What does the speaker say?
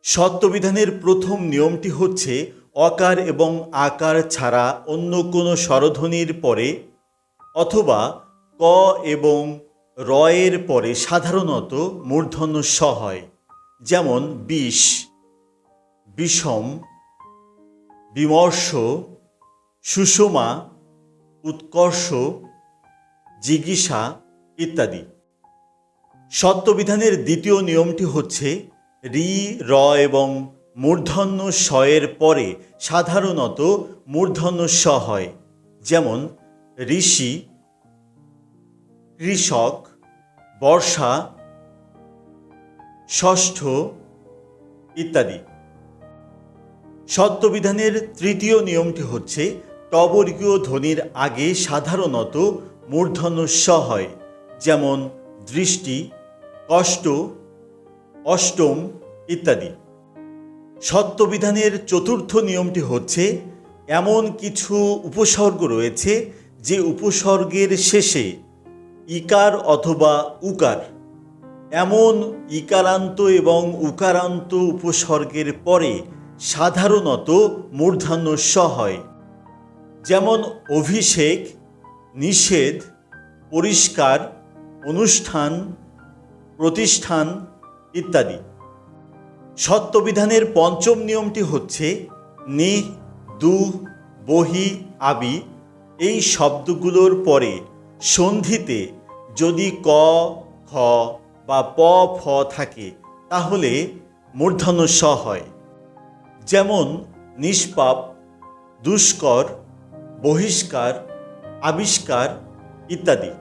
সত্যবিধানের প্রথম নিয়মটি হচ্ছে অকার এবং আকার ছাড়া অন্য কোনো স্বরধ্বনির পরে অথবা ক এবং রয়ের পরে সাধারণত মূর্ধন্য স হয়। যেমন বিষ, বিষম, বিমর্ষ, সুষমা, উৎকর্ষ, জিগীষা ইত্যাদি। সত্যবিধানের দ্বিতীয় নিয়মটি হচ্ছে রি, র এবং মূর্ধন্য স এর পরে সাধারণত মূর্ধন্য স হয়। যেমন ঋষি, কৃষক, বর্ষা, ষষ্ঠ ইত্যাদি। সত্যবিধানের তৃতীয় নিয়মটি হচ্ছে টবর্গীয় ধ্বনির আগে সাধারণত মূর্ধন্য স হয়। যেমন দৃষ্টি, কষ্ট, অষ্টম ইত্যাদি। সত্যবিধানের চতুর্থ নিয়মটি হচ্ছে এমন কিছু উপসর্গ রয়েছে যে উপসর্গের শেষে ইকার অথবা উকার, এমন ইকারান্ত এবং উকারান্ত উপসর্গের পরে সাধারণত মূর্ধন্য স হয়। যেমন অভিষেক, নিষেধ, পরিষ্কার, অনুষ্ঠান, প্রতিষ্ঠান ইত্যাদি। সত্যবিধানের পঞ্চম নিয়মটি হচ্ছে নি, দু, বহি, আবি এই শব্দগুলোর পরে সন্ধিতে যদি ক, খ বা প, ফ থাকে তাহলে মূর্ধন্য স হয়। যেমন নিষ্পাপ, দুষ্কর, বহিষ্কার, আবিষ্কার ইত্যাদি।